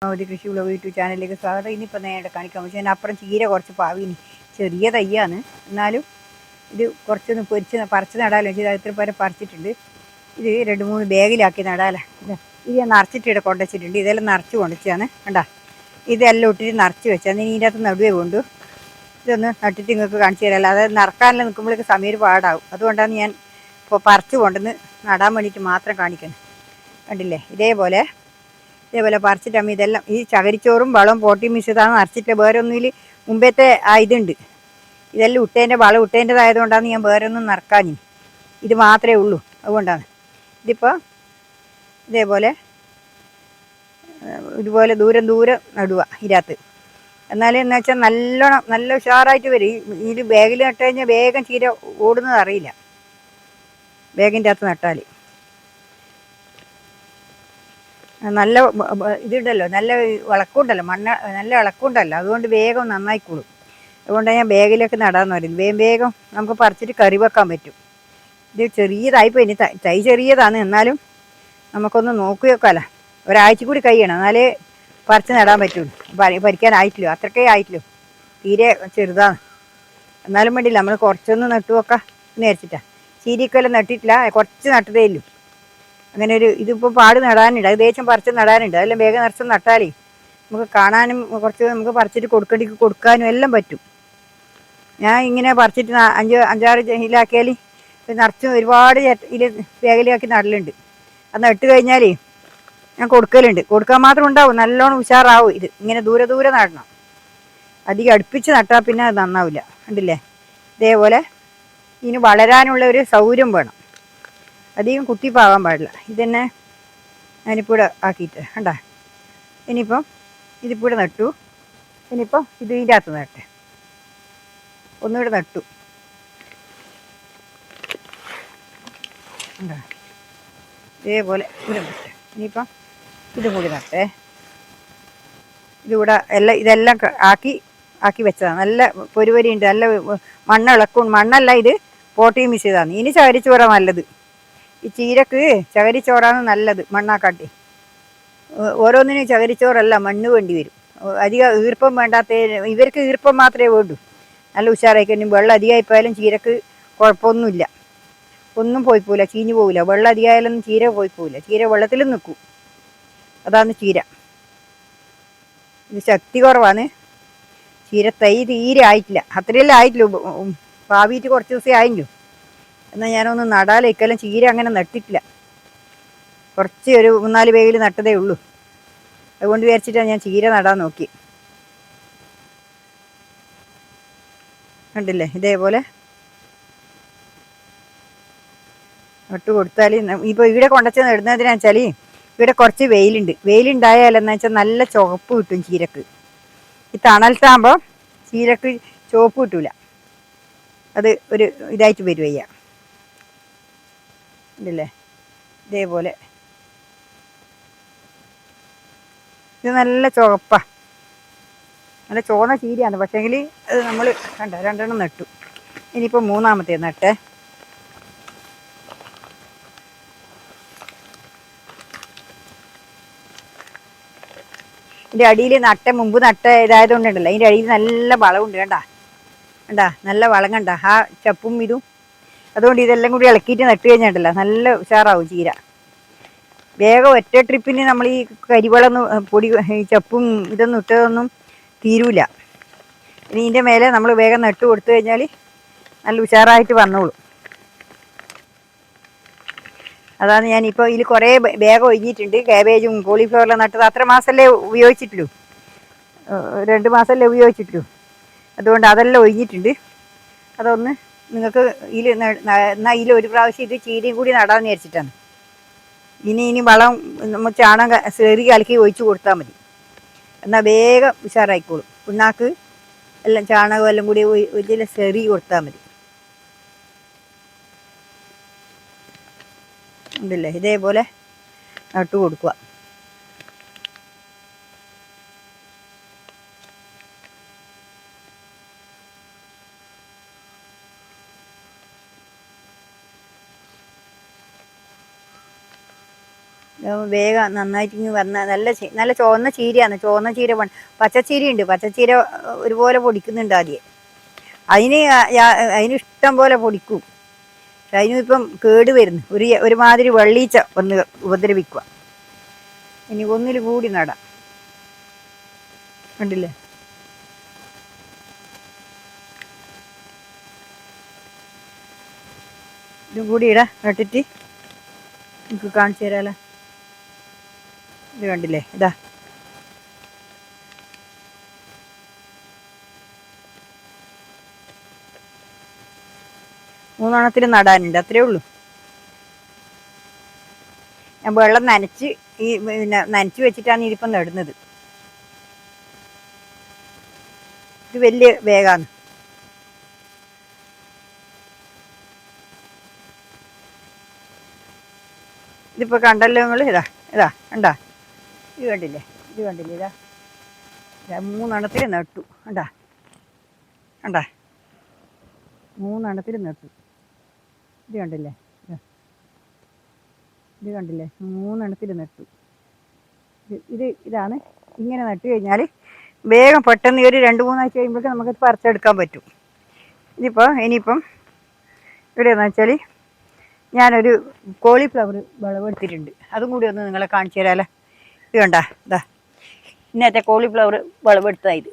ഒരു കൃഷി vlog YouTube ചാനലിലേക്ക് സ്വാഗതം. ഇനിയിപ്പോൾ നേരെ കാണിക്കാൻ പക്ഷേ അതിനപ്പുറം ചീര കുറച്ച് പാവിനി ചെറിയ തയ്യാണ്, എന്നാലും ഇത് കുറച്ചൊന്ന് പൊരിച്ച് പറിച്ച് നടാലോ ചെയ്ത് എത്ര പേരെ പറിച്ചിട്ടുണ്ട്. ഇത് 2-3 ബാഗിലാക്കി നടാലോ. ഇത് ഞാൻ നിറച്ചിട്ട് ഇവിടെ കൊണ്ടുവച്ചിട്ടുണ്ട്. ഇതെല്ലാം നിറച്ച് കൊണ്ടുവച്ചാണ് കണ്ടാ. ഇതെല്ലാം ഇട്ടിട്ട് നിറച്ച് വെച്ചാൽ ഇതിൻ്റെ അകത്ത് നടുവേ കൊണ്ടു ഇതൊന്ന് നട്ടിട്ട് നിങ്ങൾക്ക് കാണിച്ചു തരാമല്ലോ. അതായത് നിറക്കാനെല്ലാം നിൽക്കുമ്പോഴേക്ക് സമയം പാടാവും. അതുകൊണ്ടാണ് ഞാൻ ഇപ്പോൾ പറിച്ച് കൊണ്ടുവന്ന് നടാൻ വേണ്ടിയിട്ട് മാത്രം കാണിക്കുന്നത്. കണ്ടില്ലേ, ഇതേപോലെ പറിച്ചിട്ടമ്മ ഇതെല്ലാം ഈ ചകരിച്ചോറും വളവും പോട്ടി മിശ്രിതാണ് നിറച്ചിട്ട്. വേറെ ഒന്നുമിൽ മുമ്പത്തെ ഇതുണ്ട്, ഇതെല്ലാം ഇട്ടേൻ്റെ വളം ഇട്ടേൻ്റെതായതുകൊണ്ടാണ് ഞാൻ വേറെ ഒന്നും നിറക്കാഞ്ഞ്. ഇത് മാത്രമേ ഉള്ളൂ, അതുകൊണ്ടാണ്. ഇതിപ്പോൾ ഇതുപോലെ ദൂരം നടുക ഇതിനകത്ത്. എന്നാലും എന്ന് വെച്ചാൽ നല്ലോണം നല്ല ഉഷാറായിട്ട് വരും. ഇതിൽ ബാഗിൽ നട്ട് കഴിഞ്ഞാൽ വേഗം ചീര ഓടുന്നത് അറിയില്ല, ബാഗിൻ്റെ അകത്ത് നട്ടാൽ. നല്ല ഇതുണ്ടല്ലോ, നല്ല ഇളക്കമുണ്ടല്ലോ, മണ്ണ് നല്ല ഇളക്കമുണ്ടല്ലോ, അതുകൊണ്ട് വേഗം നന്നായിക്കോളും. അതുകൊണ്ടാണ് ഞാൻ ബാഗിലേക്ക് നടാമെന്ന് പറയുന്നത്. വേഗം നമുക്ക് പറിച്ചിട്ട് കറി വെക്കാൻ പറ്റും. ഇത് ചെറിയതായിപ്പോൾ ഇനി തൈ ചെറിയതാണ്, എന്നാലും നമുക്കൊന്ന് നോക്കി വെക്കാമല്ലോ. ഒരാഴ്ച കൂടി കഴിയണം, എന്നാലേ പറിച്ച് നടാൻ പറ്റുള്ളൂ. പരിക്കാനായിട്ടില്ലോ, അത്രക്കേ ആയിട്ടില്ലോ, തീരെ ചെറുതാണ്. എന്നാലും വേണ്ടിയില്ല, നമ്മൾ കുറച്ചൊന്ന് നട്ടു വെക്കാം എന്ന് വിചാരിച്ചിട്ടാണ്. ചീരിക്കൊല്ലം നട്ടിട്ടില്ല, കുറച്ച് നട്ടതേ ഇല്ലു. അങ്ങനെ ഇതിപ്പോൾ പാട് നടാനുണ്ട്, ഏകദേശം പറിച്ച് നടാനുണ്ട്. അതെല്ലാം വേഗം നിറച്ച് നട്ടാലേ നമുക്ക് കാണാനും കുറച്ച് നമുക്ക് പറിച്ചിട്ട് കൊടുക്കാനും എല്ലാം പറ്റും. ഞാൻ ഇങ്ങനെ പറിച്ചിട്ട് 5-6 ഇതിലാക്കിയാൽ നിറച്ചും ഒരുപാട് ഇതിൽ വേഗലിയാക്കി നടലുണ്ട്. അത് നട്ട് കഴിഞ്ഞാൽ ഞാൻ കൊടുക്കലുണ്ട്. കൊടുക്കാൻ മാത്രം ഉണ്ടാവും, നല്ലോണം ഉഷാറാവും. ഇത് ഇങ്ങനെ ദൂരെ നടണം, അധികം അടുപ്പിച്ച് നട്ടാൽ പിന്നെ അത് നന്നാവില്ല. കണ്ടില്ലേ, ഇതേപോലെ ഇതിന് വളരാനുള്ള ഒരു സൗകര്യം വേണം, അധികം കുത്തിപ്പാകാൻ പാടില്ല. ഇതന്നെ ഞാനിപ്പോൾ ഇവിടെ ആക്കിയിട്ട് കണ്ടാ. ഇനിയിപ്പം ഇതിപ്പോൾ ഇവിടെ നട്ടു. ഇനിയിപ്പം ഇതിൻ്റെ അകത്ത് നട്ടെ, ഒന്നുകൂടെ നട്ടു കണ്ടാ. ഇതേപോലെ ഇവിടെ നട്ടെ. ഇനിയിപ്പം ഇതും കൂടി നട്ടേ. ഇതിവിടെ ഇതെല്ലാം ആക്കി വെച്ചതാണ്. നല്ല പൊരുവരിയുണ്ട്, നല്ല മണ്ണല്ല, ഇത് പോട്ടിയും മിക്സ് ചെയ്താണ്. ഇനി ചകരിച്ചോറാ നല്ലത്. ഈ ചീരക്ക് ചകരിച്ചോറാണ് നല്ലത് മണ്ണാക്കാട്ടി. ഓരോന്നിനും ചകരിച്ചോറല്ല, മണ്ണ് വേണ്ടി വരും. അധികം ഈർപ്പം വേണ്ടാത്ത ഇവർക്ക് ഈർപ്പം മാത്രമേ വേണ്ടൂ. നല്ല ഉഷാറായിക്കഴിഞ്ഞും വെള്ളം അധികമായിപ്പോയാലും ചീരക്ക് കുഴപ്പമൊന്നുമില്ല, ഒന്നും പോയി പോവില്ല, ചീഞ്ഞു പോവില്ല. വെള്ളം അധികമായാലൊന്നും ചീര പോയി പോവില്ല, ചീര വെള്ളത്തിലും നിൽക്കും. അതാണ് ചീര. ഇത് ശക്തി കുറവാണ്, ചീര തൈ തീരെ ആയിട്ടില്ല, അത്രയെല്ലാം ആയിട്ടില്ല. പാവിയിട്ട് കുറച്ച് ദിവസമേ ആയില്ലോ. എന്നാൽ ഞാനൊന്ന് നടാലേക്കെല്ലാം ചീര അങ്ങനെ നട്ടിട്ടില്ല, കുറച്ച് ഒരു 3-4 ബാഗിൽ നട്ടതേ ഉള്ളൂ. അതുകൊണ്ട് വിചാരിച്ചിട്ടാണ് ഞാൻ ചീര നടാൻ നോക്കി. കണ്ടില്ലേ, ഇതേപോലെ നട്ട് കൊടുത്താൽ ഇപ്പോൾ ഇവിടെ കൊണ്ടുവച്ച് നടുന്നതിനാ വെച്ചാൽ ഇവിടെ കുറച്ച് വെയിലുണ്ടായാലെന്ന് വെച്ചാൽ നല്ല ചുവപ്പ് കിട്ടും ചീരക്ക്. ഈ തണലത്താകുമ്പോൾ ചീരക്ക് ചുവപ്പ് കിട്ടൂല, അത് ഒരു ഇതായിട്ട് വരുവയ്യ. ഇല്ലേ, ഇതേപോലെ ഇത് നല്ല ചുവപ്പാ, നല്ല ചുവന്ന ചീരയാണ്. പക്ഷേങ്കിൽ അത് നമ്മൾ കണ്ട 2 നട്ടു. ഇനിയിപ്പോൾ 3-ാമത്തെ നട്ടേ. ഇതിൻ്റെ അടിയിൽ മുമ്പ് നട്ട ഇതായതുകൊണ്ടുണ്ടല്ലോ, അതിൻ്റെ അടിയിൽ നല്ല വളമുണ്ട്. കണ്ടാ നല്ല വളം കണ്ട ആ ചപ്പും ഇതും. അതുകൊണ്ട് ഇതെല്ലാം കൂടി ഇളക്കിയിട്ട് നട്ട് കഴിഞ്ഞിട്ടല്ല നല്ല ഉഷാറാവും ചീര. വേഗം ഒറ്റ ട്രിപ്പിന് നമ്മൾ ഈ കരിവളം പൊടി ചപ്പും ഇതൊന്നും ഇട്ടതൊന്നും തീരൂല. ഇതിൻ്റെ മേലെ നമ്മൾ വേഗം നട്ട് കൊടുത്തു കഴിഞ്ഞാൽ നല്ല ഉഷാറായിട്ട് വന്നോളൂ. അതാണ് ഞാനിപ്പോൾ ഇതിൽ കുറേ വേഗം ഒഴിഞ്ഞിട്ടുണ്ട്. കാബേജും കോളിഫ്ലവറിലും നട്ടത് അത്ര മാസമല്ലേ ഉപയോഗിച്ചിട്ടുള്ളൂ, 2 മാസമല്ലേ ഉപയോഗിച്ചിട്ടുള്ളൂ. അതുകൊണ്ട് അതെല്ലാം ഒഴിഞ്ഞിട്ടുണ്ട്. അതൊന്ന് നിങ്ങൾക്ക് എന്നാൽ ഒരു പ്രാവശ്യം ഇത് ചീരയും കൂടി നടാമെന്ന് വിചാരിച്ചിട്ടാണ്. ഇനി വളം നമ്മൾ ചാണകം സെറി കലക്കി ഒഴിച്ച് കൊടുത്താൽ മതി, എന്നാൽ വേഗം ഉഷാറായിക്കോളും. പിണ്ണാക്ക് എല്ലാം ചാണകം എല്ലാം കൂടി ഇതിൽ സെറി കൊടുത്താൽ മതി. ഉണ്ടല്ലേ, ഇതേപോലെ നട്ടു കൊടുക്കുക. വേഗം നന്നായിട്ട് ഇങ്ങ് വന്ന നല്ല ചുവന്ന ചീരയാണ്. ചുവന്ന ചീര പച്ചച്ചീരയുണ്ട്. പച്ചച്ചീര ഒരുപോലെ പൊടിക്കുന്നുണ്ട് ആദ്യം. അതിന് ഇഷ്ടം പോലെ പൊടിക്കും. അതിനിപ്പം കേട് വരുന്നു. ഒരുമാതിരി വെള്ളീച്ച ഒന്ന് ഉപദ്രവിക്കുക. ഇനി ഒന്നിൽ കൂടി നടാം. കണ്ടില്ലേ? ഇതും കൂടി ഇടാം. നട്ടിട്ട് എനിക്ക് കാണിച്ചു തരാമല്ലോ. ഇത് കണ്ടില്ലേ? ഇതാ മൂന്നെണ്ണത്തിൽ നടാനുണ്ട്. അത്രേ ഉള്ളൂ. ഞാൻ വെള്ളം നനച്ച് നനച്ച് വെച്ചിട്ടാണ് ഇതിപ്പം നടുന്നത്. ഇത് വലിയ വേഗമാണ്. ഇതിപ്പോൾ കണ്ടല്ലോ നിങ്ങൾ. കണ്ടാ? ഇത് കണ്ടില്ലേ? മൂന്നെണ്ണത്തിൽ നട്ടു. കണ്ടാ? മൂന്നെണ്ണത്തിൽ നട്ടു. ഇത് കണ്ടില്ലേ? മൂന്നെണ്ണത്തിൽ നട്ടു. ഇതാണ്. ഇങ്ങനെ നട്ട് കഴിഞ്ഞാൽ വേഗം പെട്ടെന്ന് ഒരു 2-3 ആഴ്ച കഴിയുമ്പോഴേക്കും നമുക്കത് പറിച്ചെടുക്കാൻ പറ്റും. ഇനിയിപ്പം ഇവിടെയെന്ന് വെച്ചാൽ ഞാനൊരു കോളിഫ്ലവർ വിളവെടുത്തിട്ടുണ്ട്. അതും കൂടി ഒന്ന് നിങ്ങളെ കാണിച്ചു തരാമല്ലോ. ഇത് കണ്ടാ? ഇന്നത്തെ കോളിഫ്ലവർ വിളവെടുത്തതാണ്. ഇത്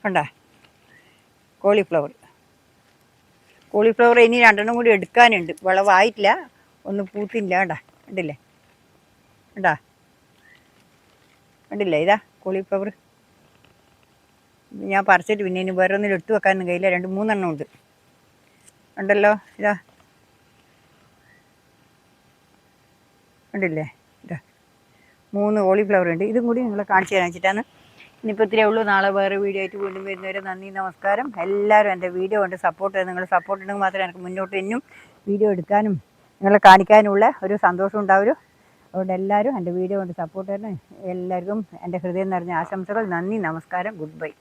കണ്ടാ? കോളിഫ്ലവർ ഇനി 2 കൂടി എടുക്കാനുണ്ട്. വിളവായിട്ടില്ല, ഒന്ന് പൂത്തില്ല. കണ്ടില്ലേ? ഇതാ കോളിഫ്ലവർ. ഞാൻ പറിച്ചിട്ട് പിന്നെ ഇനി വേറെ ഒന്നിലും എടുത്തു വെക്കാനൊന്നും കഴിയില്ല. 2-3 ഉണ്ട്. കണ്ടല്ലോ? കണ്ടില്ലേ? 3 കോളിഫ്ലവർ ഉണ്ട്. ഇതും കൂടി നിങ്ങളെ കാണിച്ചു തരാൻ വെച്ചിട്ടാണ്. ഇനിയിപ്പോൾ ഇത്രയേ ഉള്ളൂ. നാളെ വേറെ വീഡിയോ ആയിട്ട് വീണ്ടും വരുന്നവരെ നന്ദി, നമസ്കാരം. എല്ലാവരും എൻ്റെ വീഡിയോ കൊണ്ട് സപ്പോർട്ട് ചെയ്ത്, നിങ്ങൾ സപ്പോർട്ട് ഉണ്ടെങ്കിൽ മാത്രമേ എനിക്ക് മുന്നോട്ട് ഇന്നും വീഡിയോ എടുക്കാനും നിങ്ങളെ കാണിക്കാനുമുള്ള ഒരു സന്തോഷം ഉണ്ടാവുള്ളൂ. അതുകൊണ്ട് എല്ലാവരും എൻ്റെ വീഡിയോ കൊണ്ട് സപ്പോർട്ട് ചെയ്യണം. എല്ലാവർക്കും എൻ്റെ ഹൃദയം നിറഞ്ഞ ആശംസകൾ. നന്ദി, നമസ്കാരം, ഗുഡ് ബൈ.